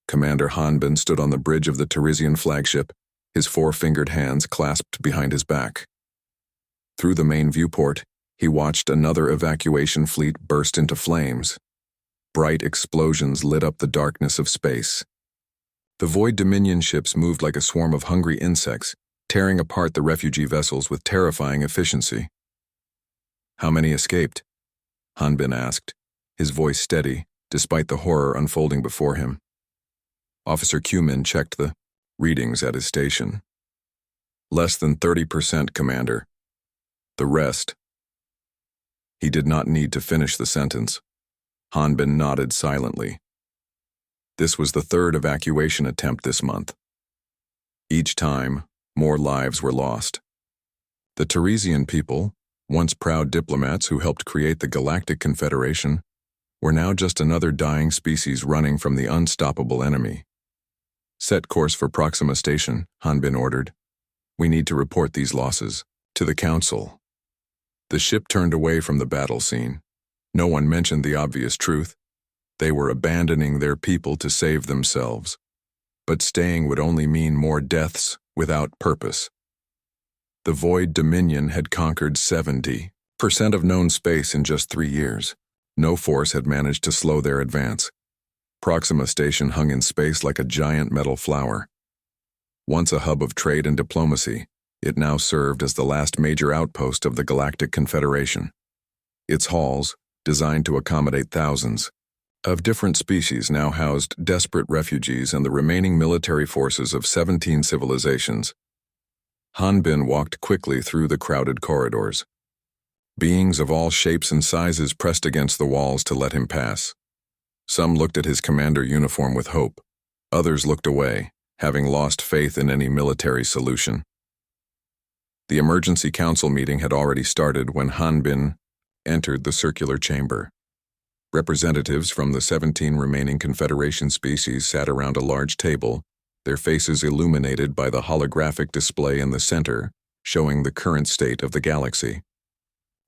Commander Hanbin stood on the bridge of the Teresian flagship, his four-fingered hands clasped behind his back. Through the main viewport, he watched another evacuation fleet burst into flames. Bright explosions lit up the darkness of space. The Void Dominion ships moved like a swarm of hungry insects, tearing apart the refugee vessels with terrifying efficiency. "How many escaped?" Hanbin asked, his voice steady, despite the horror unfolding before him. Officer Cumin checked the readings at his station. "Less than 30%, Commander. The rest." He did not need to finish the sentence. Hanbin nodded silently. This was the third evacuation attempt this month. Each time, more lives were lost. The Teresian people, once proud diplomats who helped create the Galactic Confederation, were now just another dying species running from the unstoppable enemy. "Set course for Proxima Station," Hanbin ordered. "We need to report these losses to the Council." The ship turned away from the battle scene. No one mentioned the obvious truth. They were abandoning their people to save themselves. But staying would only mean more deaths without purpose. The Void Dominion had conquered 70% of known space in just 3 years. No force had managed to slow their advance. Proxima Station hung in space like a giant metal flower. Once a hub of trade and diplomacy, it now served as the last major outpost of the Galactic Confederation. Its halls, designed to accommodate thousands of different species, now housed desperate refugees and the remaining military forces of 17 civilizations. Hanbin walked quickly through the crowded corridors. Beings of all shapes and sizes pressed against the walls to let him pass. Some looked at his commander uniform with hope. Others looked away, having lost faith in any military solution. The emergency council meeting had already started when Hanbin entered the circular chamber. Representatives from the 17 remaining Confederation species sat around a large table, their faces illuminated by the holographic display in the center, showing the current state of the galaxy.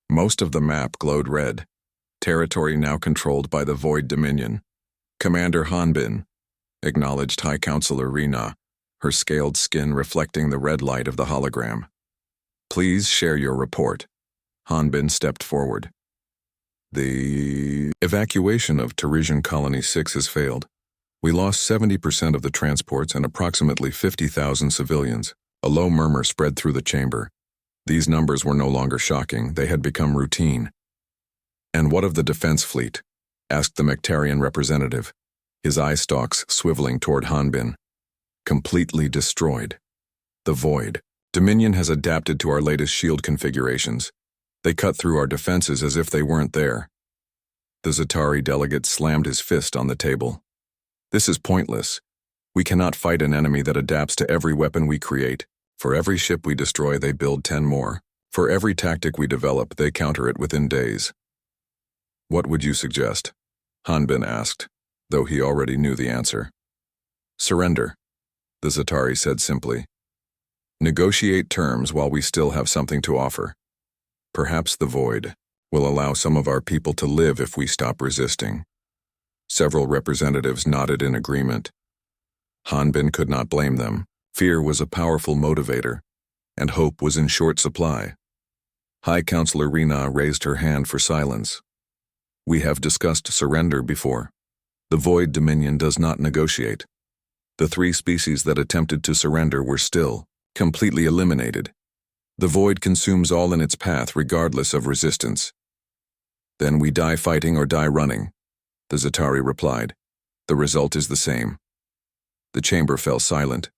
Most of the map glowed red, territory now controlled by the Void Dominion. "Commander Hanbin," acknowledged High Counselor Rena, her scaled skin reflecting the red light of the hologram. "Please share your report." Hanbin stepped forward. "The evacuation of Teresian Colony 6 has failed. We lost 70% of the transports and approximately 50,000 civilians." A low murmur spread through the chamber. These numbers were no longer shocking, they had become routine. "And what of the defense fleet?" asked the Mectarian representative, his eye stalks swiveling toward Hanbin. "Completely destroyed. The Void Dominion has adapted to our latest shield configurations. They cut through our defenses as if they weren't there." The Zatari delegate slammed his fist on the table. "This is pointless. We cannot fight an enemy that adapts to every weapon we create. For every ship we destroy, they build 10 more. For every tactic we develop, they counter it within days." "What would you suggest?" Hanbin asked, though he already knew the answer. "Surrender," the Zatari said simply. "Negotiate terms while we still have something to offer. Perhaps the Void will allow some of our people to live if we stop resisting." Several representatives nodded in agreement. Hanbin could not blame them. Fear was a powerful motivator, and hope was in short supply. High Counselor Rena raised her hand for silence. "We have discussed surrender before. The Void Dominion does not negotiate. The 3 species that attempted to surrender were still completely eliminated. The Void consumes all in its path regardless of resistance." "Then we die fighting or die running," the Zatari replied. "The result is the same." The chamber fell silent.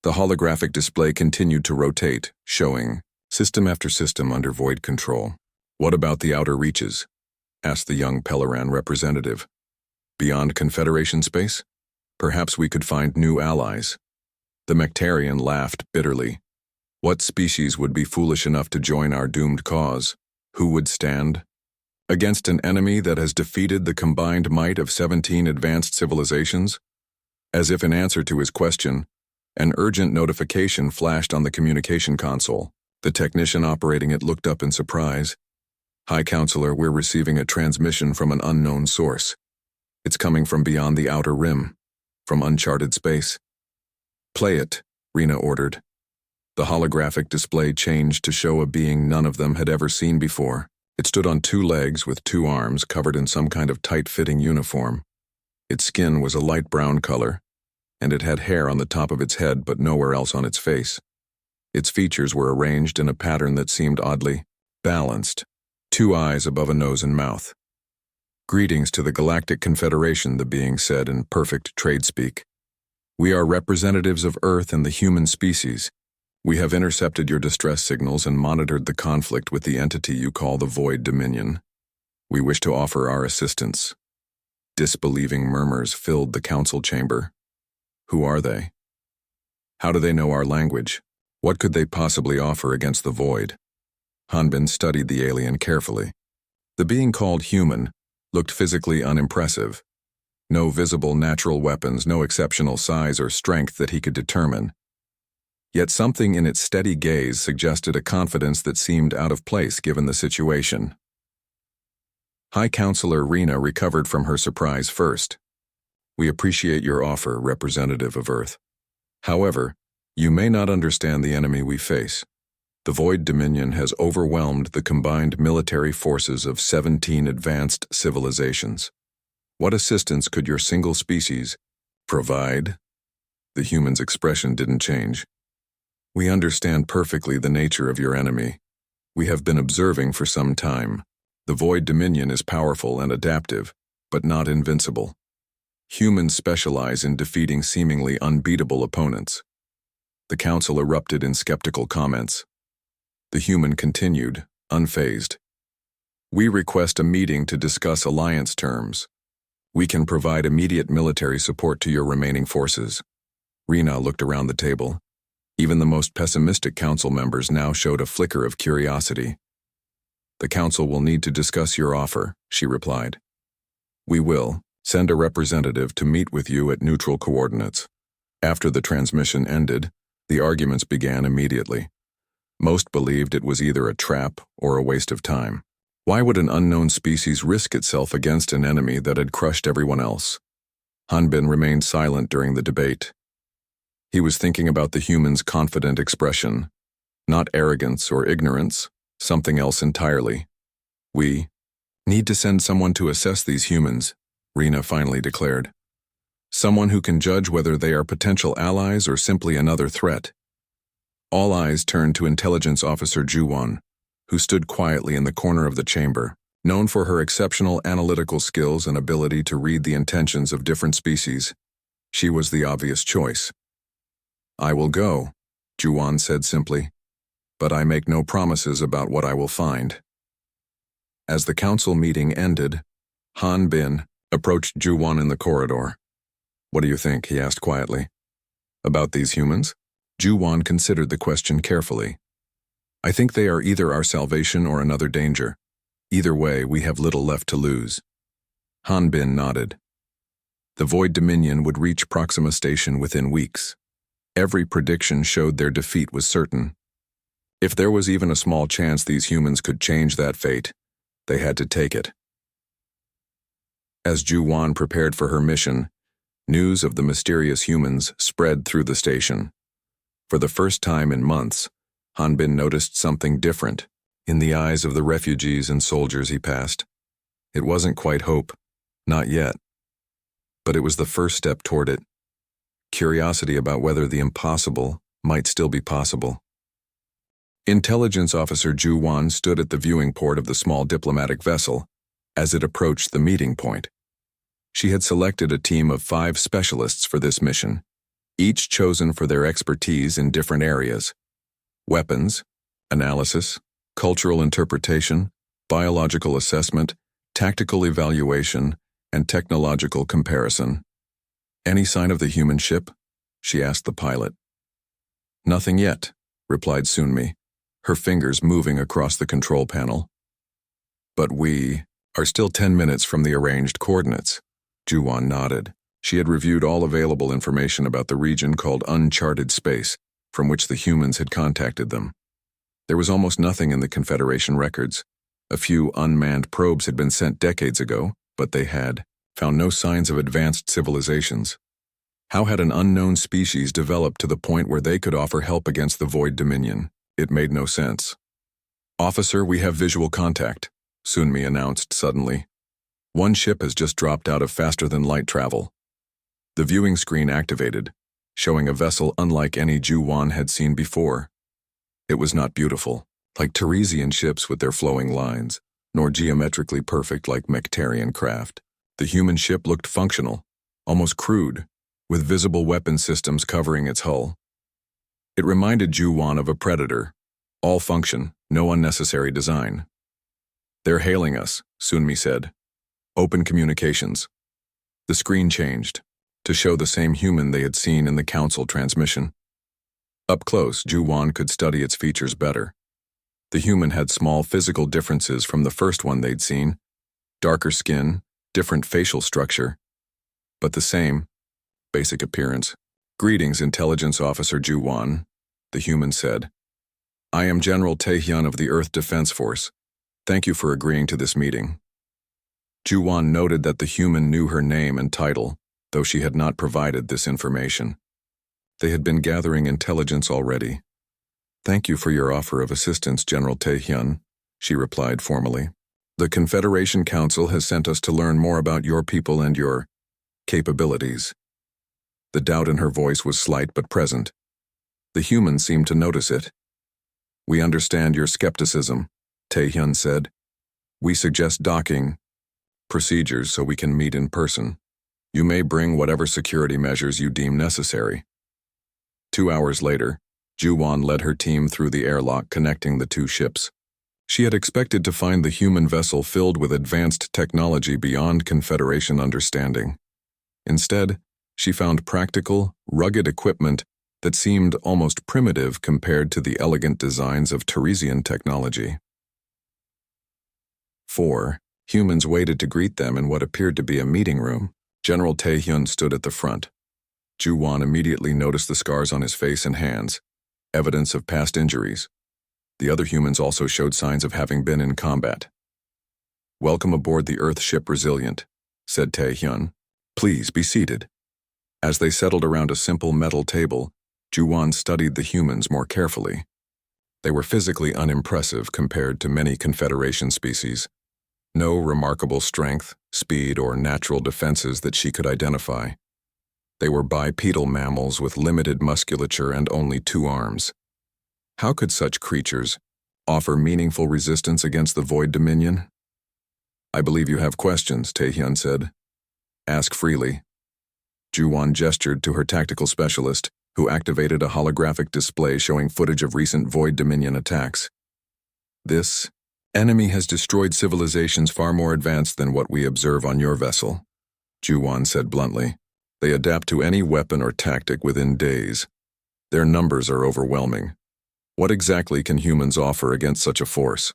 The holographic display continued to rotate, showing system after system under Void control. "What about the outer reaches?" asked the young Pelleran representative. "Beyond Confederation space? Perhaps we could find new allies." The Mectarian laughed bitterly. "What species would be foolish enough to join our doomed cause? Who would stand against an enemy that has defeated the combined might of 17 advanced civilizations?" As if in answer to his question, an urgent notification flashed on the communication console. The technician operating it looked up in surprise. "High Counselor, we're receiving a transmission from an unknown source. It's coming from beyond the outer rim." from uncharted space. "Play it," Rena ordered. The holographic display changed to show a being none of them had ever seen before. It stood on two legs with two arms covered in some kind of tight-fitting uniform. Its skin was a light brown color, and it had hair on the top of its head but nowhere else on its face. Its features were arranged in a pattern that seemed oddly balanced, two eyes above a nose and mouth. "Greetings to the Galactic Confederation," the being said in perfect trade speak. "We are representatives of Earth and the human species. We have intercepted your distress signals and monitored the conflict with the entity you call the Void Dominion. We wish to offer our assistance." Disbelieving murmurs filled the council chamber. Who are they? How do they know our language? What could they possibly offer against the Void? Hanbin studied the alien carefully. The being called human looked physically unimpressive. No visible natural weapons, no exceptional size or strength that he could determine. Yet something in its steady gaze suggested a confidence that seemed out of place given the situation. High Counselor Rena recovered from her surprise first. "We appreciate your offer, representative of Earth. However, you may not understand the enemy we face. The Void Dominion has overwhelmed the combined military forces of 17 advanced civilizations. What assistance could your single species provide?" The human's expression didn't change. "We understand perfectly the nature of your enemy. We have been observing for some time. The Void Dominion is powerful and adaptive, but not invincible. Humans specialize in defeating seemingly unbeatable opponents." The council erupted in skeptical comments. The human continued, unfazed. "We request a meeting to discuss alliance terms. We can provide immediate military support to your remaining forces." Rena looked around the table. Even the most pessimistic council members now showed a flicker of curiosity. "The council will need to discuss your offer," she replied. "We will send a representative to meet with you at neutral coordinates." After the transmission ended, the arguments began immediately. Most believed it was either a trap or a waste of time. Why would an unknown species risk itself against an enemy that had crushed everyone else? Hanbin remained silent during the debate. He was thinking about the human's confident expression. Not arrogance or ignorance, something else entirely. "We need to send someone to assess these humans," Rena finally declared. "Someone who can judge whether they are potential allies or simply another threat." All eyes turned to Intelligence Officer Juwon, who stood quietly in the corner of the chamber. Known for her exceptional analytical skills and ability to read the intentions of different species, she was the obvious choice. "I will go," Juwon said simply, "but I make no promises about what I will find." As the council meeting ended, Han Bin approached Juwon in the corridor. "What do you think?" he asked quietly. "About these humans?" Juwon considered the question carefully. "I think they are either our salvation or another danger. Either way, we have little left to lose." Han Bin nodded. The Void Dominion would reach Proxima Station within weeks. Every prediction showed their defeat was certain. If there was even a small chance these humans could change that fate, they had to take it. As Juwon prepared for her mission, news of the mysterious humans spread through the station. For the first time in months, Hanbin noticed something different in the eyes of the refugees and soldiers he passed. It wasn't quite hope, not yet, but it was the first step toward it. Curiosity about whether the impossible might still be possible. Intelligence Officer Juwon stood at the viewing port of the small diplomatic vessel as it approached the meeting point. She had selected a team of 5 specialists for this mission, each chosen for their expertise in different areas: weapons, analysis, cultural interpretation, biological assessment, tactical evaluation, and technological comparison. "Any sign of the human ship?" she asked the pilot. "Nothing yet," replied Sunmi, her fingers moving across the control panel. "But we are still 10 minutes from the arranged coordinates." Juwon nodded. She had reviewed all available information about the region called uncharted space, from which the humans had contacted them. There was almost nothing in the Confederation records. A few unmanned probes had been sent decades ago, but they had found no signs of advanced civilizations. How had an unknown species developed to the point where they could offer help against the Void Dominion? It made no sense. "Officer, we have visual contact," Sunmi announced suddenly. "One ship has just dropped out of faster-than-light travel." The viewing screen activated, showing a vessel unlike any Juwan had seen before. It was not beautiful, like Teresian ships with their flowing lines, nor geometrically perfect like Mectarian craft. The human ship looked functional, almost crude, with visible weapon systems covering its hull. It reminded Juwan of a predator, all function, no unnecessary design. "They're hailing us," Sunmi said. "Open communications." The screen changed, to show the same human they had seen in the Council transmission. Up close, Juwan could study its features better. The human had small physical differences from the first one they'd seen: darker skin, different facial structure, but the same, basic appearance. "Greetings, Intelligence Officer Juwan," the human said. "I am General Taehyun of the Earth Defense Force. Thank you for agreeing to this meeting." Juwan noted that the human knew her name and title, though she had not provided this information. They had been gathering intelligence already. "Thank you for your offer of assistance, General Taehyun," she replied formally. "The Confederation Council has sent us to learn more about your people and your capabilities." The doubt in her voice was slight but present. The human seemed to notice it. "We understand your skepticism," Taehyun said. "We suggest docking procedures so we can meet in person. You may bring whatever security measures you deem necessary." 2 hours later, Juwan led her team through the airlock connecting the two ships. She had expected to find the human vessel filled with advanced technology beyond Confederation understanding. Instead, she found practical, rugged equipment that seemed almost primitive compared to the elegant designs of Teresian technology. 4. Humans waited to greet them in what appeared to be a meeting room. General Taehyun stood at the front. Juwan immediately noticed the scars on his face and hands, evidence of past injuries. The other humans also showed signs of having been in combat. "Welcome aboard the Earth ship Resilient," said Taehyun. "Please be seated." As they settled around a simple metal table, Juwan studied the humans more carefully. They were physically unimpressive compared to many Confederation species. No remarkable strength, speed, or natural defenses that she could identify. They were bipedal mammals with limited musculature and only 2 arms. How could such creatures offer meaningful resistance against the Void Dominion? "I believe you have questions," Taehyun said. "Ask freely." Juwan gestured to her tactical specialist, who activated a holographic display showing footage of recent Void Dominion attacks. "This enemy has destroyed civilizations far more advanced than what we observe on your vessel," Juwan said bluntly. "They adapt to any weapon or tactic within days. Their numbers are overwhelming. What exactly can humans offer against such a force?"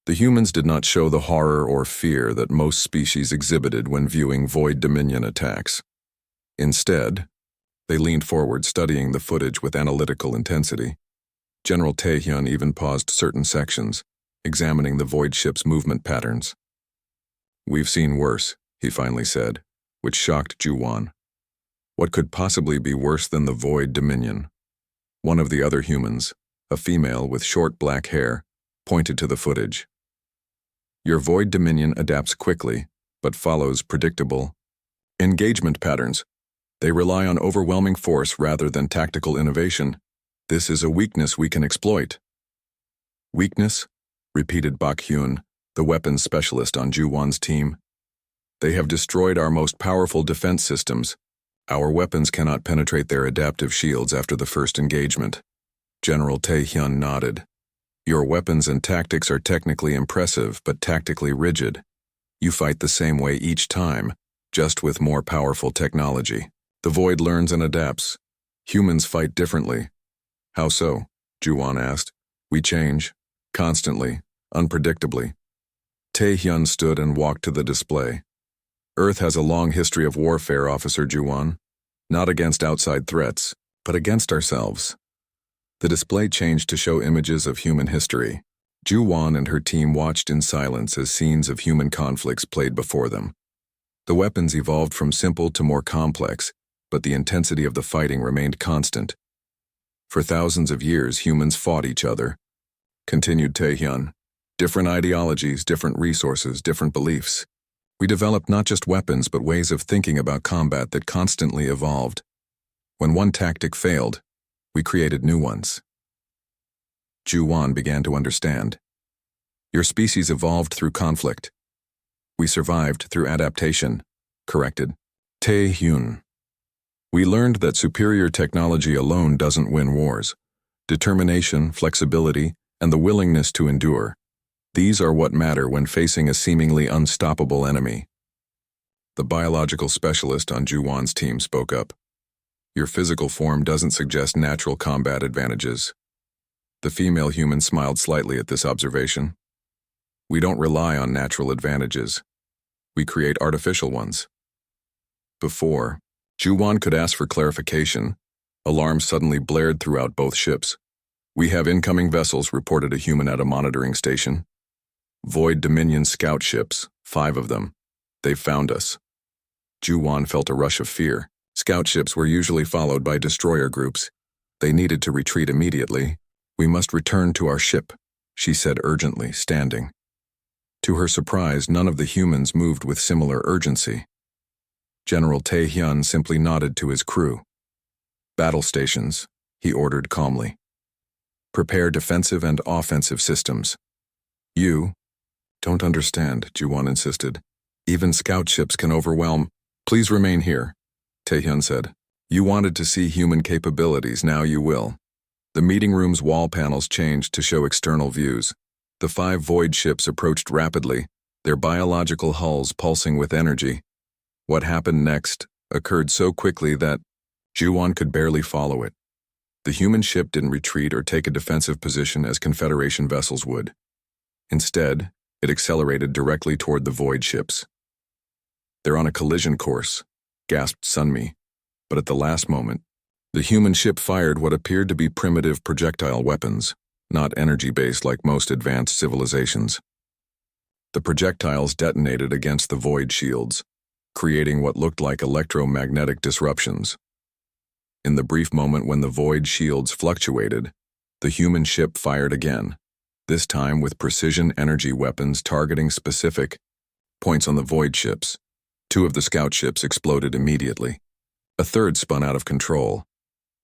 The humans did not show the horror or fear that most species exhibited when viewing Void Dominion attacks. Instead, they leaned forward, studying the footage with analytical intensity. General Taehyun even paused certain sections, examining the Void ship's movement patterns. "We've seen worse," he finally said, which shocked Juwan. What could possibly be worse than the Void Dominion? One of the other humans, a female with short black hair, pointed to the footage. "Your Void Dominion adapts quickly, but follows predictable engagement patterns. They rely on overwhelming force rather than tactical innovation. This is a weakness we can exploit." "Weakness?" repeated Bak-hyun, the weapons specialist on Juwan's team. "They have destroyed our most powerful defense systems. Our weapons cannot penetrate their adaptive shields after the first engagement." General Taehyun nodded. "Your weapons and tactics are technically impressive, but tactically rigid. You fight the same way each time, just with more powerful technology. The Void learns and adapts. Humans fight differently." "How so?" Juwan asked. "We change. Constantly. Unpredictably." Taehyun stood and walked to the display. "Earth has a long history of warfare, Officer Juwan. Not against outside threats, but against ourselves." The display changed to show images of human history. Juwan and her team watched in silence as scenes of human conflicts played before them. The weapons evolved from simple to more complex, but the intensity of the fighting remained constant. For thousands of years, humans fought each other, continued Taehyun. Different ideologies, different resources, different beliefs. We developed not just weapons, but ways of thinking about combat that constantly evolved. When one tactic failed, we created new ones. Ju-won began to understand. Your species evolved through conflict. We survived through adaptation, corrected Taehyun. We learned that superior technology alone doesn't win wars. Determination, flexibility, and the willingness to endure. These are what matter when facing a seemingly unstoppable enemy. The biological specialist on Ju-won's team spoke up. Your physical form doesn't suggest natural combat advantages. The female human smiled slightly at this observation. We don't rely on natural advantages. We create artificial ones. Before Ju-won could ask for clarification, alarms suddenly blared throughout both ships. We have incoming vessels, reported a human at a monitoring station. Void Dominion scout ships, 5 of them. They've found us. Ju-won felt a rush of fear. Scout ships were usually followed by destroyer groups. They needed to retreat immediately. We must return to our ship, she said urgently, standing. To her surprise, none of the humans moved with similar urgency. General Taehyun simply nodded to his crew. Battle stations, he ordered calmly. Prepare defensive and offensive systems. You don't understand, Ju-won insisted. Even scout ships can overwhelm. Please remain here, Taehyun said. You wanted to see human capabilities, now you will. The meeting room's wall panels changed to show external views. The 5 void ships approached rapidly, their biological hulls pulsing with energy. What happened next occurred so quickly that Ju-won could barely follow it. The human ship didn't retreat or take a defensive position as Confederation vessels would. Instead, it accelerated directly toward the void ships. They're on a collision course, gasped Sunmi, but at the last moment, the human ship fired what appeared to be primitive projectile weapons, not energy-based like most advanced civilizations. The projectiles detonated against the void shields, creating what looked like electromagnetic disruptions. In the brief moment when the void shields fluctuated, the human ship fired again, this time with precision energy weapons targeting specific points on the void ships. 2 of the scout ships exploded immediately. A third spun out of control.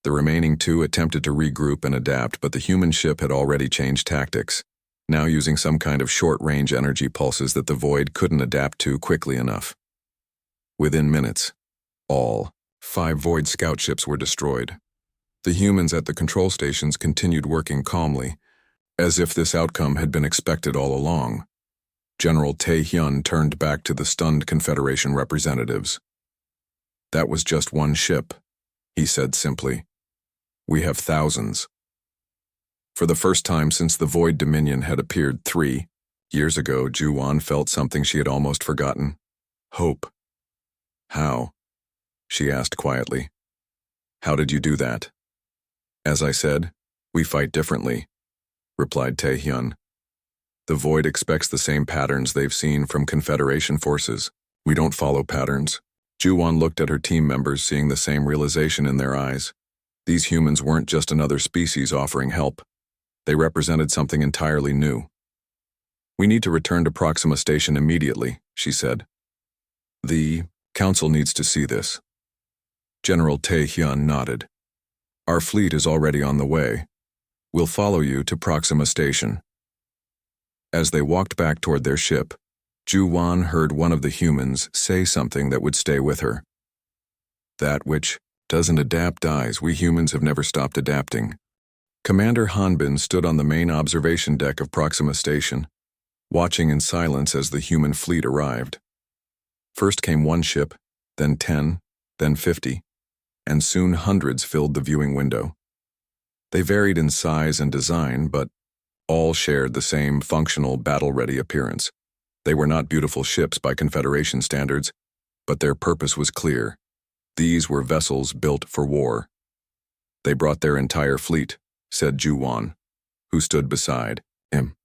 The remaining 2 attempted to regroup and adapt, but the human ship had already changed tactics, now using some kind of short-range energy pulses that the void couldn't adapt to quickly enough. Within minutes, all 5 void scout ships were destroyed. The humans at the control stations continued working calmly, as if this outcome had been expected all along. General Taehyun turned back to the stunned Confederation representatives. That was just one ship, he said simply. We have thousands. For the first time since the Void Dominion had appeared 3 years ago, Ju-won felt something she had almost forgotten. Hope. How? She asked quietly. How did you do that? As I said, we fight differently, replied Taehyun. The Void expects the same patterns they've seen from Confederation forces. We don't follow patterns. Ju-won looked at her team members, seeing the same realization in their eyes. These humans weren't just another species offering help. They represented something entirely new. We need to return to Proxima Station immediately, she said. The Council needs to see this. General Taehyun nodded. Our fleet is already on the way. We'll follow you to Proxima Station. As they walked back toward their ship, Ju-won heard one of the humans say something that would stay with her. That which doesn't adapt dies. We humans have never stopped adapting. Commander Hanbin stood on the main observation deck of Proxima Station, watching in silence as the human fleet arrived. First came one ship, then 10, then 50, and soon hundreds filled the viewing window. They varied in size and design, but all shared the same functional, battle-ready appearance. They were not beautiful ships by Confederation standards, but their purpose was clear. These were vessels built for war. They brought their entire fleet, said Ju-won, who stood beside him.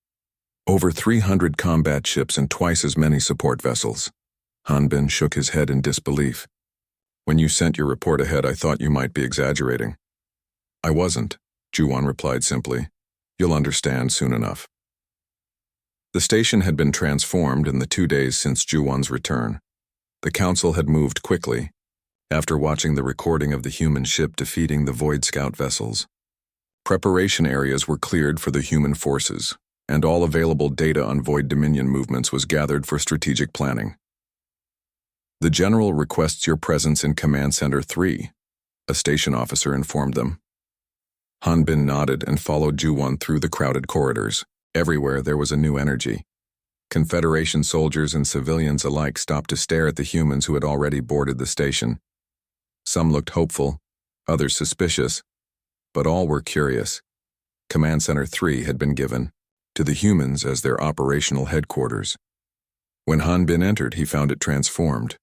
Over 300 combat ships and twice as many support vessels. Hanbin shook his head in disbelief. When you sent your report ahead, I thought you might be exaggerating. I wasn't, Ju-won replied simply. You'll understand soon enough. The station had been transformed in the 2 days since Ju-won's return. The council had moved quickly, after watching the recording of the human ship defeating the Void Scout vessels. Preparation areas were cleared for the human forces, and all available data on Void Dominion movements was gathered for strategic planning. The General requests your presence in Command Center 3, a station officer informed them. Hanbin nodded and followed Ju-won through the crowded corridors. Everywhere there was a new energy. Confederation soldiers and civilians alike stopped to stare at the humans who had already boarded the station. Some looked hopeful, others suspicious, but all were curious. Command Center 3 had been given to the humans as their operational headquarters. When Hanbin entered, he found it transformed.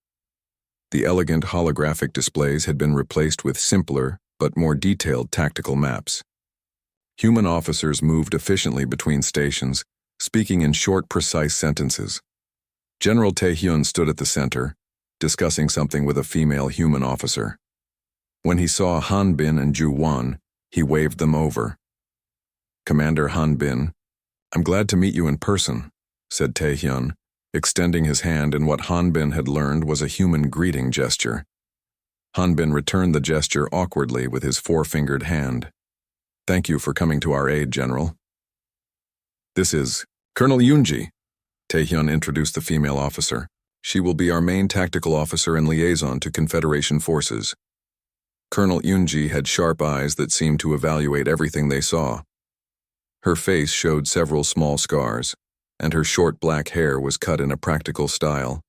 The elegant holographic displays had been replaced with simpler but more detailed tactical maps. Human officers moved efficiently between stations, speaking in short, precise sentences. General Taehyun stood at the center, discussing something with a female human officer. When he saw Hanbin and Ju-won, he waved them over. Commander Hanbin, I'm glad to meet you in person, said Taehyun, extending his hand in what Hanbin had learned was a human greeting gesture. Hanbin returned the gesture awkwardly with his four-fingered hand. Thank you for coming to our aid, General. This is Colonel Yoonji. Taehyun introduced the female officer. She will be our main tactical officer and liaison to Confederation forces. Colonel Yoonji had sharp eyes that seemed to evaluate everything they saw. Her face showed several small scars, and her short black hair was cut in a practical style.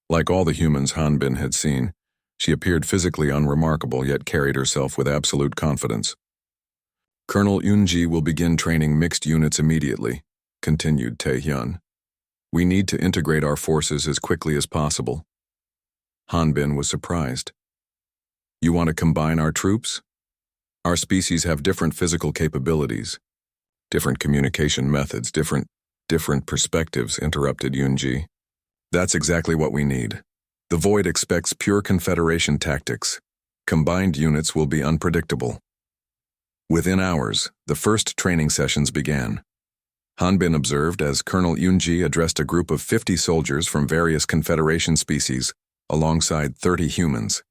Like all the humans Hanbin had seen, she appeared physically unremarkable yet carried herself with absolute confidence. Colonel Yoonji will begin training mixed units immediately, continued Taehyun. We need to integrate our forces as quickly as possible. Hanbin was surprised. You want to combine our troops? Our species have different physical capabilities, different communication methods, different perspectives, interrupted Yoonji. That's exactly what we need. The Void expects pure Confederation tactics. Combined units will be unpredictable. Within hours, the first training sessions began. Hanbin observed as Colonel Yoonji addressed a group of 50 soldiers from various Confederation species, alongside 30 humans.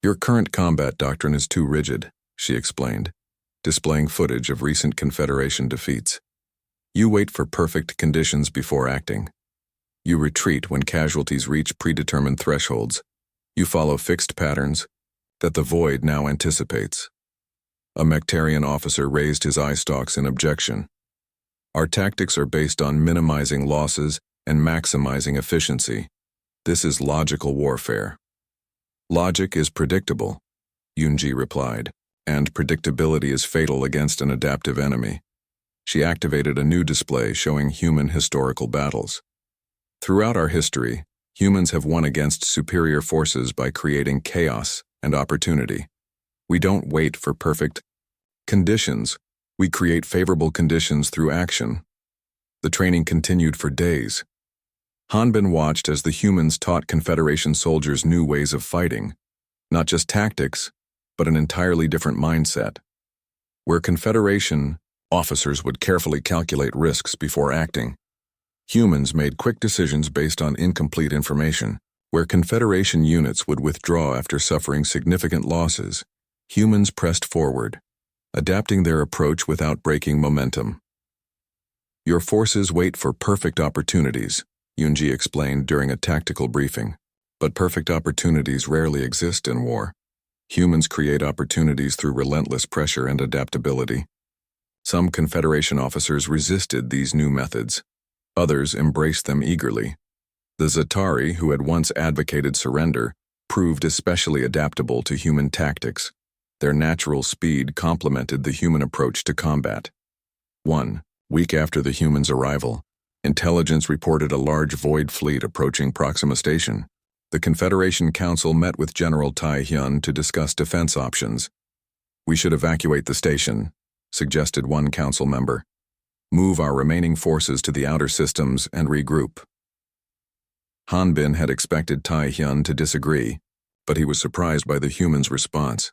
Your current combat doctrine is too rigid, she explained, displaying footage of recent Confederation defeats. You wait for perfect conditions before acting. You retreat when casualties reach predetermined thresholds. You follow fixed patterns that the Void now anticipates. A Mectarian officer raised his eye stalks in objection. Our tactics are based on minimizing losses and maximizing efficiency. This is logical warfare. Logic is predictable, Yoonji replied, and predictability is fatal against an adaptive enemy. She activated a new display showing human historical battles. Throughout our history, humans have won against superior forces by creating chaos and opportunity. We don't wait for perfect conditions. We create favorable conditions through action. The training continued for days. Hanbin watched as the humans taught Confederation soldiers new ways of fighting, not just tactics, but an entirely different mindset. Where Confederation officers would carefully calculate risks before acting, humans made quick decisions based on incomplete information. Where Confederation units would withdraw after suffering significant losses, humans pressed forward, adapting their approach without breaking momentum. Your forces wait for perfect opportunities, Yoonji explained during a tactical briefing. But perfect opportunities rarely exist in war. Humans create opportunities through relentless pressure and adaptability. Some Confederation officers resisted these new methods. Others embraced them eagerly. The Zatari, who had once advocated surrender, proved especially adaptable to human tactics. Their natural speed complemented the human approach to combat. 1 week after the humans' arrival, intelligence reported a large Void fleet approaching Proxima Station. The Confederation Council met with General Taehyun to discuss defense options. We should evacuate the station, suggested one council member. Move our remaining forces to the outer systems and regroup. Hanbin had expected Taehyun to disagree, but he was surprised by the humans' response.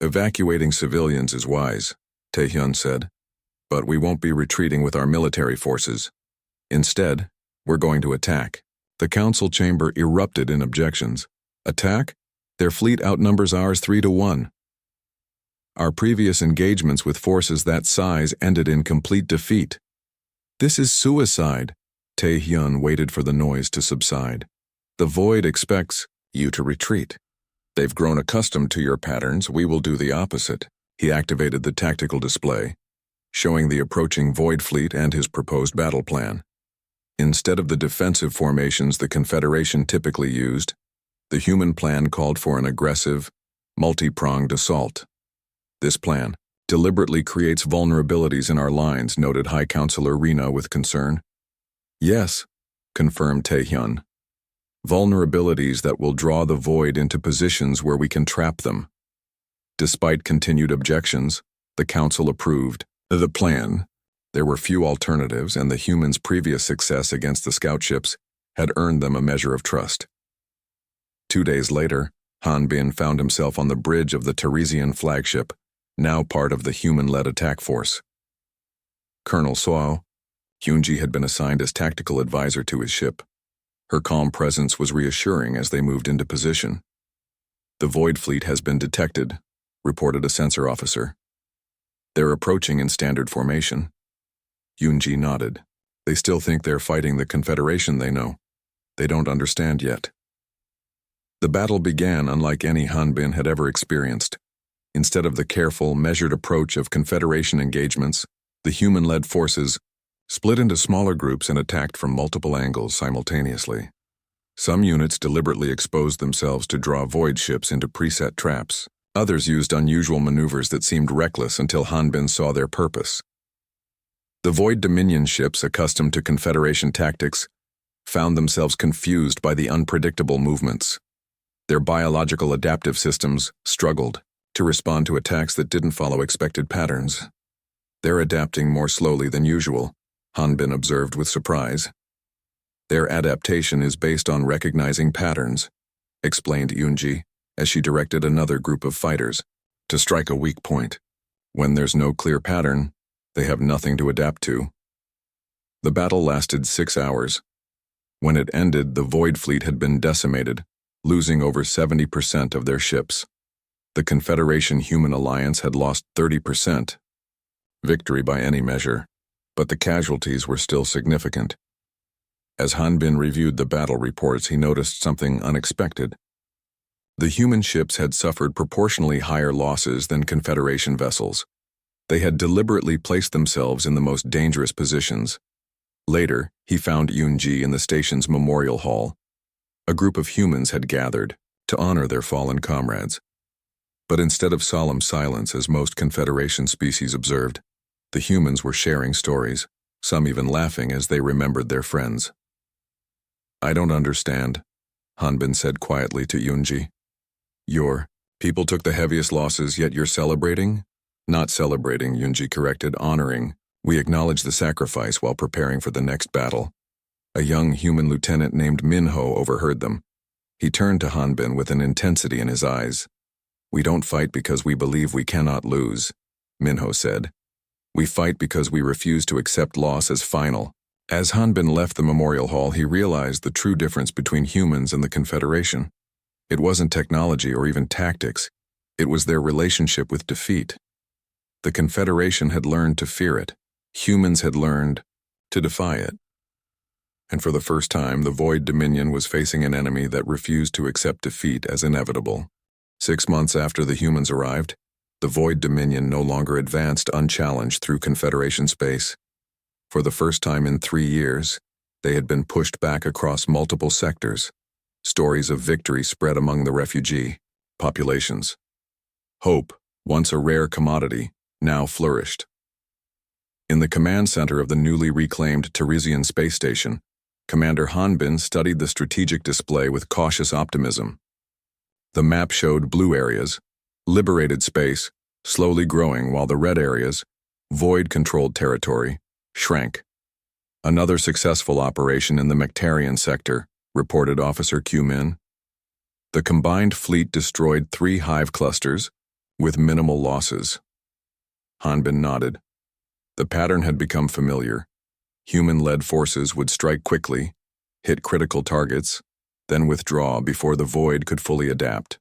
"Evacuating civilians is wise," Taehyun said, "but we won't be retreating with our military forces. Instead, we're going to attack." The council chamber erupted in objections. "Attack? Their fleet outnumbers ours 3-1. Our previous engagements with forces that size ended in complete defeat. This is suicide." Taehyun waited for the noise to subside. "The Void expects you to retreat. They've grown accustomed to your patterns. We will do the opposite." He activated the tactical display, showing the approaching Void fleet and his proposed battle plan. Instead of the defensive formations the Confederation typically used, the human plan called for an aggressive, multi-pronged assault. "This plan deliberately creates vulnerabilities in our lines," noted High Counselor Rena with concern. "Yes," confirmed Taehyun. "Vulnerabilities that will draw the Void into positions where we can trap them." Despite continued objections, the Council approved the plan. There were few alternatives, and the humans' previous success against the scout ships had earned them a measure of trust. 2 days later, Hanbin found himself on the bridge of the Teresian flagship, now part of the human-led attack force. Colonel Soao, Hyunji had been assigned as tactical advisor to his ship. Her calm presence was reassuring as they moved into position. "The Void fleet has been detected," reported a sensor officer. "They're approaching in standard formation." Hyunji nodded. "They still think they're fighting the Confederation they know. They don't understand yet." The battle began unlike any Hanbin had ever experienced. Instead of the careful, measured approach of Confederation engagements, the human-led forces split into smaller groups and attacked from multiple angles simultaneously. Some units deliberately exposed themselves to draw Void ships into preset traps. Others used unusual maneuvers that seemed reckless until Hanbin saw their purpose. The Void Dominion ships, accustomed to Confederation tactics, found themselves confused by the unpredictable movements. Their biological adaptive systems struggled to respond to attacks that didn't follow expected patterns. "They're adapting more slowly than usual," Hanbin observed with surprise. "Their adaptation is based on recognizing patterns," explained Yunji, as she directed another group of fighters to strike a weak point. "When there's no clear pattern, they have nothing to adapt to." The battle lasted 6 hours. When it ended, the Void fleet had been decimated, losing over 70% of their ships. The Confederation Human Alliance had lost 30%. Victory by any measure, but the casualties were still significant. As Hanbin reviewed the battle reports, he noticed something unexpected. The human ships had suffered proportionally higher losses than Confederation vessels. They had deliberately placed themselves in the most dangerous positions. Later, he found Yunji in the station's memorial hall. A group of humans had gathered to honor their fallen comrades. But instead of solemn silence as most Confederation species observed, the humans were sharing stories, some even laughing as they remembered their friends. "I don't understand," Hanbin said quietly to Yunji. "Your people took the heaviest losses, yet you're celebrating?" "Not celebrating," Yunji corrected, "honoring. We acknowledge the sacrifice while preparing for the next battle." A young human lieutenant named Minho overheard them. He turned to Hanbin with an intensity in his eyes. "We don't fight because we believe we cannot lose," Minho said. "We fight because we refuse to accept loss as final." As Hanbin left the memorial hall, he realized the true difference between humans and the Confederation. It wasn't technology or even tactics. It was their relationship with defeat. The Confederation had learned to fear it. Humans had learned to defy it. And for the first time, the Void Dominion was facing an enemy that refused to accept defeat as inevitable. 6 months after the humans arrived, the Void Dominion no longer advanced unchallenged through Confederation space. For the first time in 3 years, they had been pushed back across multiple sectors. Stories of victory spread among the refugee populations. Hope, once a rare commodity, now flourished. In the command center of the newly reclaimed Teresian space station, Commander Hanbin studied the strategic display with cautious optimism. The map showed blue areas, liberated space, slowly growing, while the red areas, Void-controlled territory, shrank. "Another successful operation in the Mectarian sector," reported Officer Q-Min. The combined fleet destroyed 3 hive clusters, with minimal losses. Hanbin nodded. The pattern had become familiar. Human-led forces would strike quickly, hit critical targets, then withdraw before the Void could fully adapt.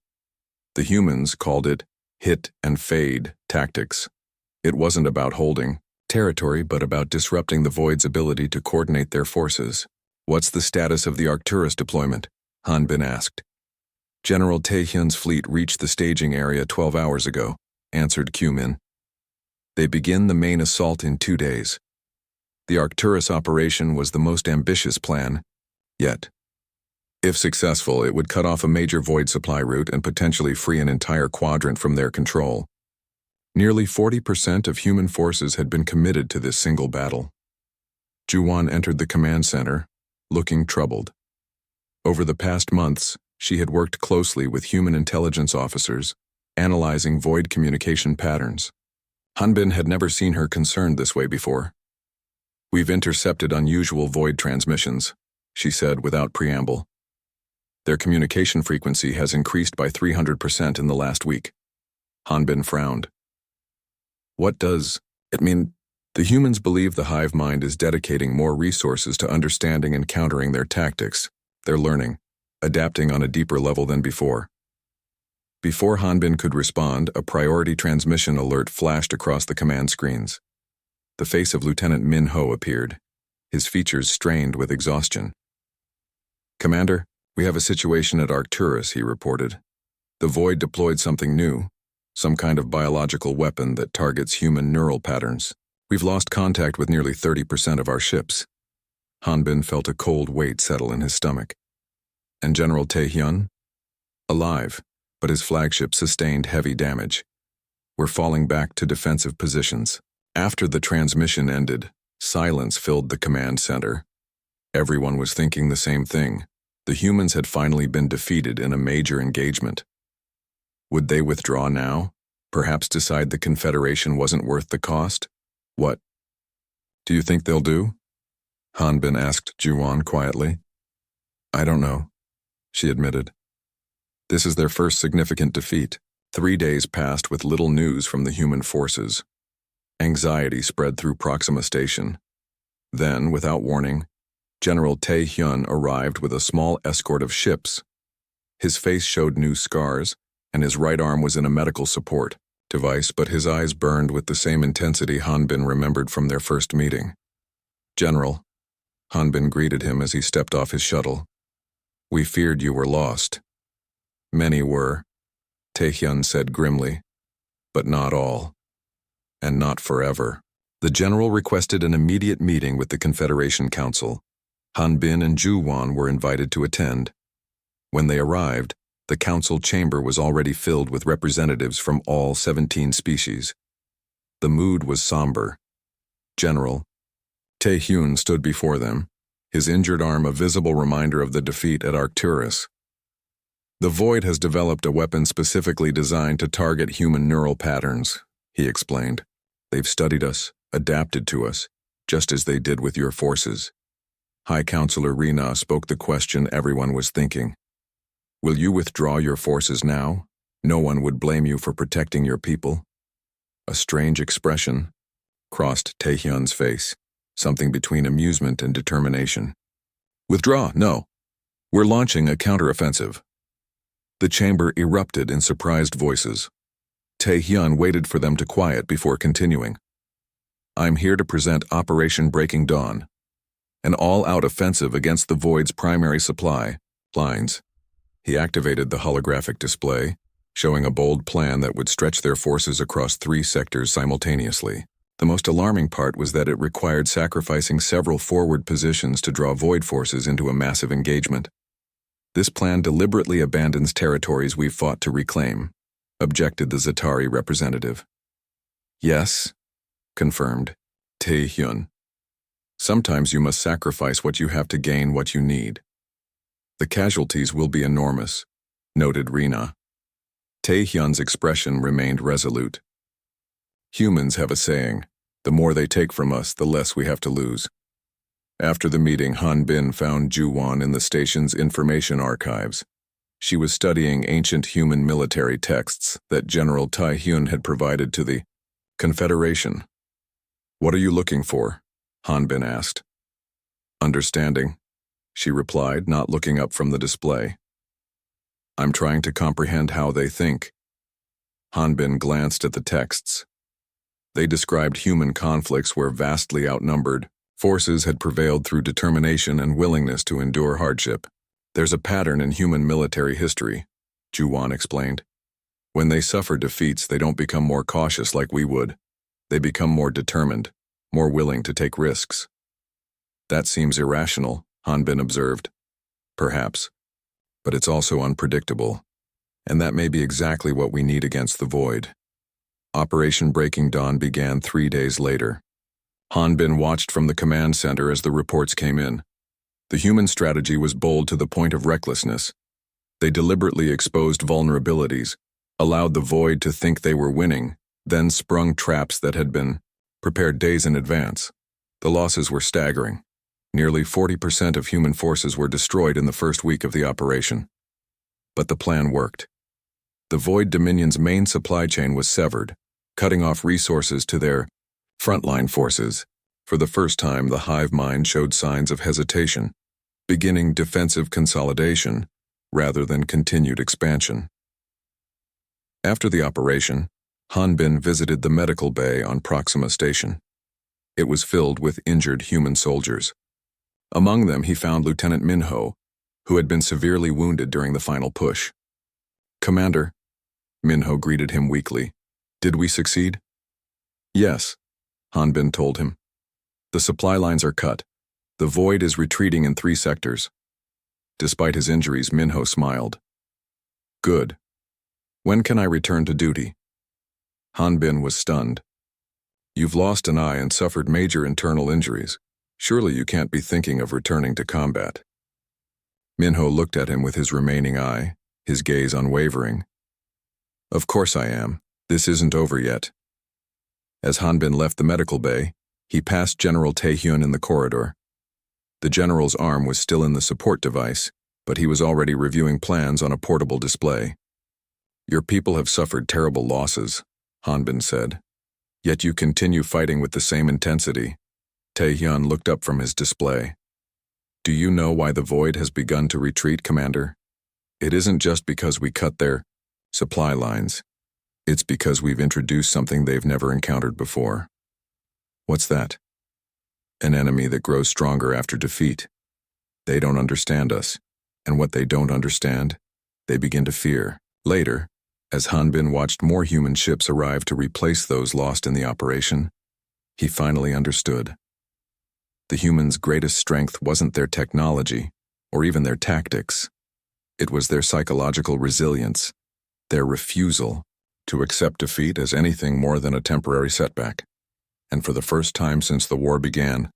The humans called it hit and fade tactics. It wasn't about holding territory, but about disrupting the Void's ability to coordinate their forces. "What's the status of the Arcturus deployment?" Hanbin asked. "General Taehyun's fleet reached the staging area 12 hours ago," answered Q-Min. "They begin the main assault in 2 days. The Arcturus operation was the most ambitious plan yet. If successful, it would cut off a major Void supply route and potentially free an entire quadrant from their control. Nearly 40% of human forces had been committed to this single battle." Juwon entered the command center, looking troubled. Over the past months, she had worked closely with human intelligence officers, analyzing Void communication patterns. Hanbin had never seen her concerned this way before. "We've intercepted unusual Void transmissions," she said without preamble. "Their communication frequency has increased by 300% in the last week." Hanbin frowned. "What does it mean?" "The humans believe the hive mind is dedicating more resources to understanding and countering their tactics. They're learning, adapting on a deeper level than before." Before Hanbin could respond, a priority transmission alert flashed across the command screens. The face of Lieutenant Min Ho appeared, his features strained with exhaustion. "Commander, we have a situation at Arcturus," he reported. "The Void deployed something new, some kind of biological weapon that targets human neural patterns. We've lost contact with nearly 30% of our ships." Hanbin felt a cold weight settle in his stomach. "And General Taehyun?" "Alive, but his flagship sustained heavy damage. We're falling back to defensive positions." After the transmission ended, silence filled the command center. Everyone was thinking the same thing. The humans had finally been defeated in a major engagement. Would they withdraw now? Perhaps decide the Confederation wasn't worth the cost? "What do you think they'll do?" Hanbin asked Juwon quietly. "I don't know," she admitted. "This is their first significant defeat." 3 days passed with little news from the human forces. Anxiety spread through Proxima Station. Then, without warning, General Taehyun arrived with a small escort of ships. His face showed new scars, and his right arm was in a medical support device, but his eyes burned with the same intensity Hanbin remembered from their first meeting. "General," Hanbin greeted him as he stepped off his shuttle. "We feared you were lost." "Many were," Taehyun said grimly, "but not all. And not forever." The general requested an immediate meeting with the Confederation Council. Hanbin and Juwon were invited to attend. When they arrived, the council chamber was already filled with representatives from all 17 species. The mood was somber. General Taehyun stood before them, his injured arm a visible reminder of the defeat at Arcturus. "The Void has developed a weapon specifically designed to target human neural patterns," he explained. "They've studied us, adapted to us, just as they did with your forces." High Counselor Rena spoke the question everyone was thinking. "Will you withdraw your forces now? No one would blame you for protecting your people." A strange expression crossed Taehyun's face, something between amusement and determination. "Withdraw? No. We're launching a counteroffensive." The chamber erupted in surprised voices. Taehyun waited for them to quiet before continuing. "I'm here to present Operation Breaking Dawn, an all-out offensive against the Void's primary supply lines." He activated the holographic display, showing a bold plan that would stretch their forces across 3 sectors simultaneously. The most alarming part was that it required sacrificing several forward positions to draw Void forces into a massive engagement. "This plan deliberately abandons territories we've fought to reclaim," objected the Zatari representative. "Yes," confirmed Taehyun. "Sometimes you must sacrifice what you have to gain what you need." "The casualties will be enormous," noted Rena. Taehyun's expression remained resolute. "Humans have a saying, the more they take from us, the less we have to lose." After the meeting, Hanbin found Juwon in the station's information archives. She was studying ancient human military texts that General Tae-hyun had provided to the Confederation. "What are you looking for?" Hanbin asked. "Understanding," she replied, not looking up from the display. "I'm trying to comprehend how they think." Hanbin glanced at the texts. They described human conflicts where vastly outnumbered forces had prevailed through determination and willingness to endure hardship. "There's a pattern in human military history," Juwon explained. "When they suffer defeats, they don't become more cautious like we would. They become more determined, more willing to take risks." "That seems irrational," Hanbin observed. "Perhaps. But it's also unpredictable. And that may be exactly what we need against the Void." Operation Breaking Dawn began 3 days later. Hanbin watched from the command center as the reports came in. The human strategy was bold to the point of recklessness. They deliberately exposed vulnerabilities, allowed the Void to think they were winning, then sprung traps that had been prepared days in advance. The losses were staggering. Nearly 40% of human forces were destroyed in the first week of the operation. But the plan worked. The Void Dominion's main supply chain was severed, cutting off resources to their frontline forces. For the first time, the hive mind showed signs of hesitation, beginning defensive consolidation rather than continued expansion. After the operation, Hanbin visited the medical bay on Proxima Station. It was filled with injured human soldiers. Among them, he found Lieutenant Minho, who had been severely wounded during the final push. "Commander," Minho greeted him weakly. "Did we succeed?" "Yes," Hanbin told him. "The supply lines are cut. The Void is retreating in 3 sectors." Despite his injuries, Minho smiled. "Good. When can I return to duty?" Hanbin was stunned. "You've lost an eye and suffered major internal injuries. Surely you can't be thinking of returning to combat." Minho looked at him with his remaining eye, his gaze unwavering. "Of course I am. This isn't over yet." As Hanbin left the medical bay, he passed General Tae-hyun in the corridor. The general's arm was still in the support device, but he was already reviewing plans on a portable display. "Your people have suffered terrible losses," Hanbin said. "Yet you continue fighting with the same intensity." Tae-hyun looked up from his display. "Do you know why the Void has begun to retreat, Commander? It isn't just because we cut their supply lines. It's because we've introduced something they've never encountered before." "What's that?" "An enemy that grows stronger after defeat. They don't understand us, and what they don't understand, they begin to fear." Later, as Hanbin watched more human ships arrive to replace those lost in the operation, he finally understood. The humans' greatest strength wasn't their technology, or even their tactics. It was their psychological resilience, their refusal to accept defeat as anything more than a temporary setback. And for the first time since the war began,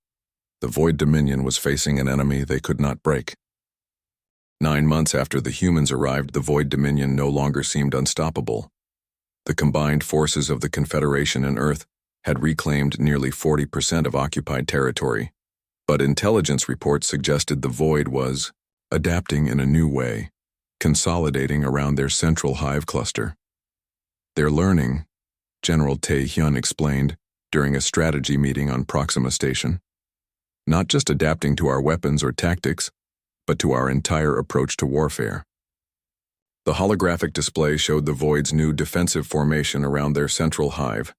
the Void Dominion was facing an enemy they could not break. 9 months after the humans arrived, the Void Dominion no longer seemed unstoppable. The combined forces of the Confederation and Earth had reclaimed nearly 40% of occupied territory, but intelligence reports suggested the Void was adapting in a new way, consolidating around their central hive cluster. "They're learning," General Tae-hyun explained during a strategy meeting on Proxima Station. "Not just adapting to our weapons or tactics, but to our entire approach to warfare." The holographic display showed the Void's new defensive formation around their central hive.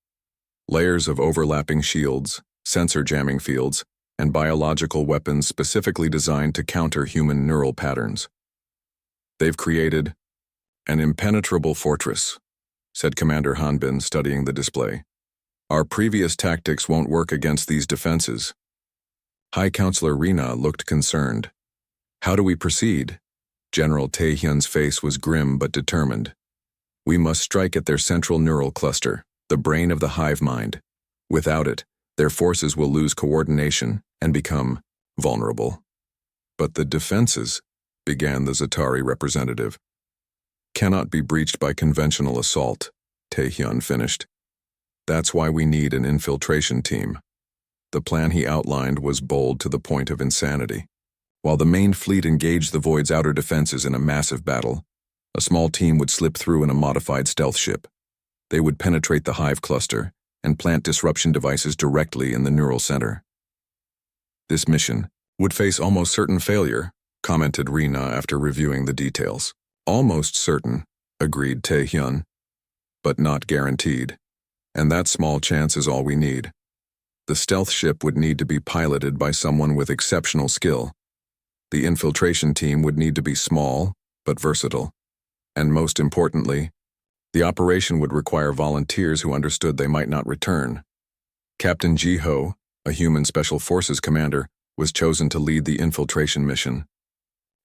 Layers of overlapping shields, sensor jamming fields, and biological weapons specifically designed to counter human neural patterns. "They've created an impenetrable fortress," said Commander Hanbin, studying the display. "Our previous tactics won't work against these defenses." High Counselor Rina looked concerned. "How do we proceed?" General Tae-hyun's face was grim but determined. "We must strike at their central neural cluster, the brain of the hive mind. Without it, their forces will lose coordination and become vulnerable." "But the defenses," began the Zatari representative. "Cannot be breached by conventional assault," Tae-hyun finished. "That's why we need an infiltration team." The plan he outlined was bold to the point of insanity. While the main fleet engaged the Void's outer defenses in a massive battle, A small team would slip through in a modified stealth ship. They would penetrate the hive cluster and plant disruption devices directly in the neural center. This mission would face almost certain failure, commented Rena after reviewing the details. Almost certain, agreed Tae-hyun, but not guaranteed. And that small chance is all we need. The stealth ship would need to be piloted by someone with exceptional skill. The infiltration team would need to be small, but versatile. And most importantly, the operation would require volunteers who understood they might not return. Captain Ji-ho, a human special forces commander, was chosen to lead the infiltration mission.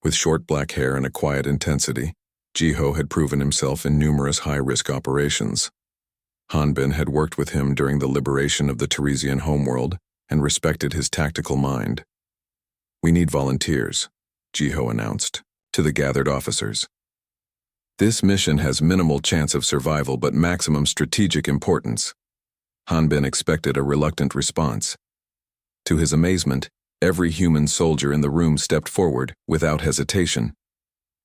With short black hair and a quiet intensity, Ji-ho had proven himself in numerous high-risk operations. Hanbin had worked with him during the liberation of the Teresian homeworld and respected his tactical mind. "We need volunteers," Ji-ho announced to the gathered officers. "This mission has minimal chance of survival but maximum strategic importance." Hanbin expected a reluctant response. To his amazement, every human soldier in the room stepped forward without hesitation.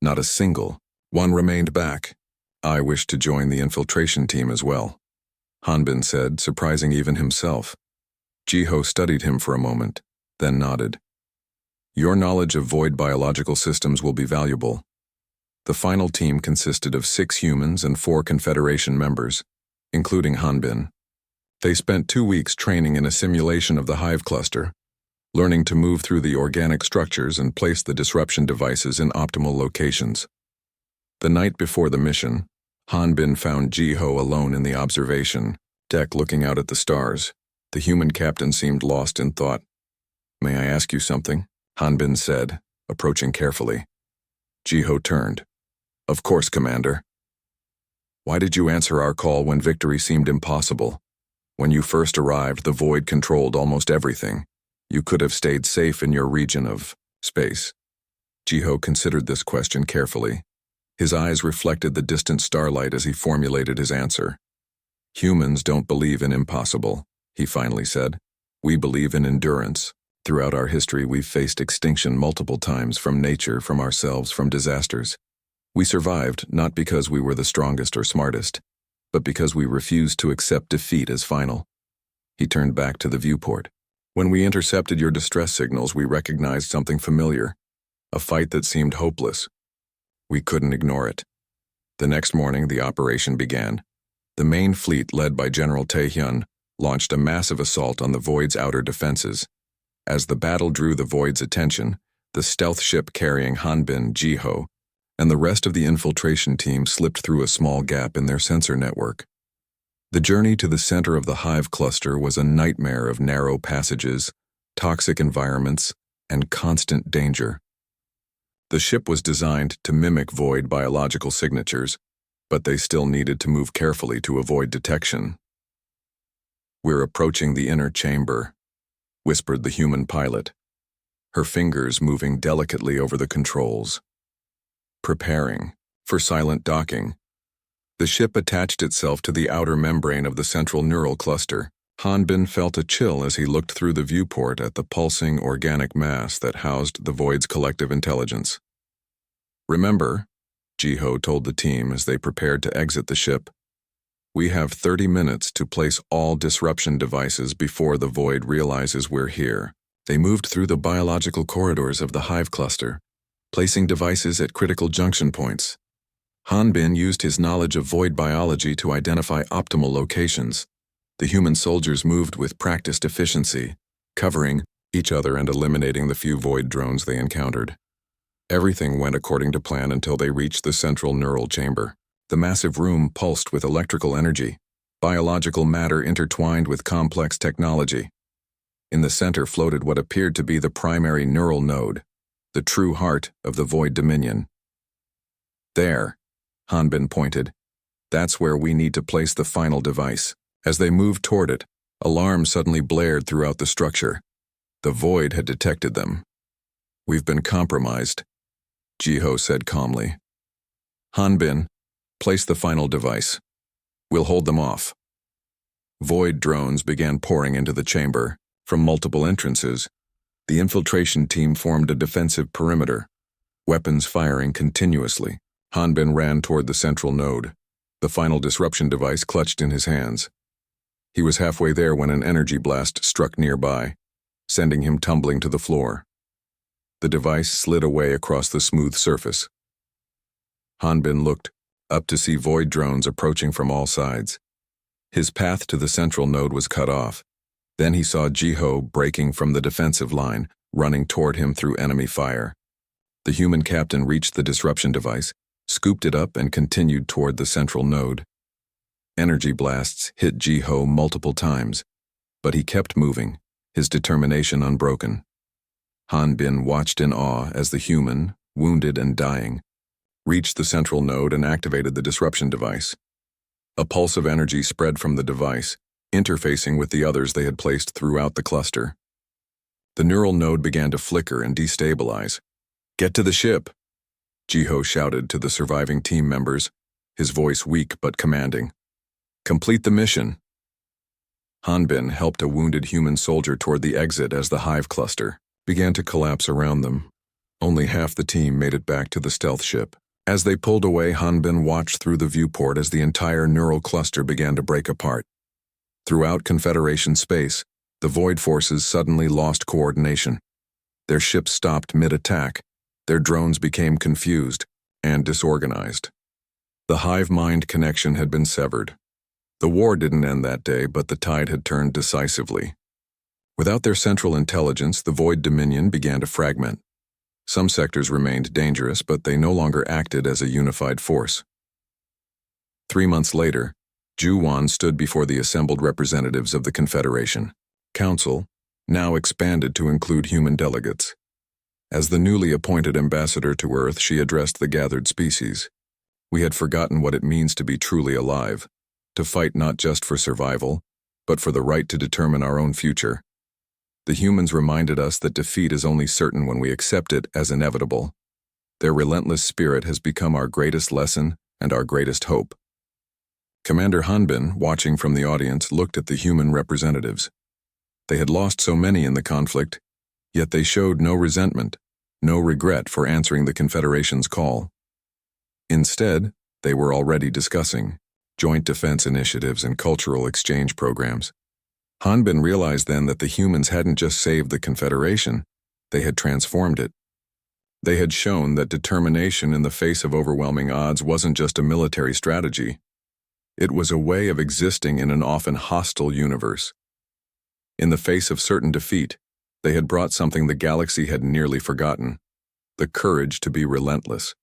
Not a single one remained back. "I wish to join the infiltration team as well," Hanbin said, surprising even himself. Ji-ho studied him for a moment, then nodded. "Your knowledge of void biological systems will be valuable." The final team consisted of 6 humans and 4 Confederation members, including Hanbin. They spent 2 weeks training in a simulation of the hive cluster, learning to move through the organic structures and place the disruption devices in optimal locations. The night before the mission, Hanbin found Ji-ho alone in the observation deck looking out at the stars. The human captain seemed lost in thought. "May I ask you something?" Hanbin said, approaching carefully. Ji-ho turned. "Of course, Commander." "Why did you answer our call when victory seemed impossible? When you first arrived, the void controlled almost everything. You could have stayed safe in your region of space." Ji-ho considered this question carefully. His eyes reflected the distant starlight as he formulated his answer. "Humans don't believe in impossible," he finally said. "We believe in endurance. Throughout our history, we've faced extinction multiple times from nature, from ourselves, from disasters. We survived not because we were the strongest or smartest, but because we refused to accept defeat as final." He turned back to the viewport. "When we intercepted your distress signals, we recognized something familiar, a fight that seemed hopeless. We couldn't ignore it. The next morning, the operation began. The main fleet, led by General Tae-hyun, launched a massive assault on the Void's outer defenses. As the battle drew the Void's attention, the stealth ship carrying Hanbin, Ji-ho, and the rest of the infiltration team slipped through a small gap in their sensor network. The journey to the center of the hive cluster was a nightmare of narrow passages, toxic environments, and constant danger. The ship was designed to mimic void biological signatures, but they still needed to move carefully to avoid detection. "We're approaching the inner chamber," whispered the human pilot, her fingers moving delicately over the controls. Preparing for silent docking. The ship attached itself to the outer membrane of the central neural cluster. Hanbin felt a chill as he looked through the viewport at the pulsing organic mass that housed the Void's collective intelligence. "Remember," Ji-ho told the team as they prepared to exit the ship, "we have 30 minutes to place all disruption devices before the Void realizes we're here." They moved through the biological corridors of the hive cluster, placing devices at critical junction points. Hanbin used his knowledge of void biology to identify optimal locations. The human soldiers moved with practiced efficiency, covering each other and eliminating the few void drones they encountered. Everything went according to plan until they reached the central neural chamber. The massive room pulsed with electrical energy, biological matter intertwined with complex technology. In the center floated what appeared to be the primary neural node, the true heart of the void dominion. "There," Hanbin pointed. "That's where we need to place the final device." As they moved toward it, alarms suddenly blared throughout the structure. The Void had detected them. "We've been compromised," Ji-ho said calmly. "Hanbin, place the final device. We'll hold them off." Void drones began pouring into the chamber. From multiple entrances, the infiltration team formed a defensive perimeter, weapons firing continuously. Hanbin ran toward the central node, the final disruption device clutched in his hands. He was halfway there when an energy blast struck nearby, sending him tumbling to the floor. The device slid away across the smooth surface. Hanbin looked up to see void drones approaching from all sides. His path to the central node was cut off. Then he saw Jiho breaking from the defensive line, running toward him through enemy fire. The human captain reached the disruption device, scooped it up, and continued toward the central node. Energy blasts hit Jiho multiple times, but he kept moving, his determination unbroken. Hanbin watched in awe as the human, wounded and dying, reached the central node and activated the disruption device. A pulse of energy spread from the device, interfacing with the others they had placed throughout the cluster. The neural node began to flicker and destabilize. "Get to the ship," Jiho shouted to the surviving team members, his voice weak but commanding. "Complete the mission." Hanbin helped a wounded human soldier toward the exit as the hive cluster began to collapse around them. Only half the team made it back to the stealth ship. As they pulled away, Hanbin watched through the viewport as the entire neural cluster began to break apart. Throughout Confederation space, the Void forces suddenly lost coordination. Their ships stopped mid-attack, their drones became confused and disorganized. The hive-mind connection had been severed. The war didn't end that day, but the tide had turned decisively. Without their central intelligence, the Void Dominion began to fragment. Some sectors remained dangerous, but they no longer acted as a unified force. 3 months later, Juwan stood before the assembled representatives of the Confederation. Council, now expanded to include human delegates. As the newly appointed ambassador to Earth, she addressed the gathered species. We had forgotten what it means to be truly alive, to fight not just for survival, but for the right to determine our own future. The humans reminded us that defeat is only certain when we accept it as inevitable. Their relentless spirit has become our greatest lesson and our greatest hope. Commander Hanbin, watching from the audience, looked at the human representatives. They had lost so many in the conflict, yet they showed no resentment, no regret for answering the Confederation's call. Instead, they were already discussing joint defense initiatives and cultural exchange programs. Hanbin realized then that the humans hadn't just saved the Confederation, they had transformed it. They had shown that determination in the face of overwhelming odds wasn't just a military strategy. It was a way of existing in an often hostile universe. In the face of certain defeat, they had brought something the galaxy had nearly forgotten: the courage to be relentless.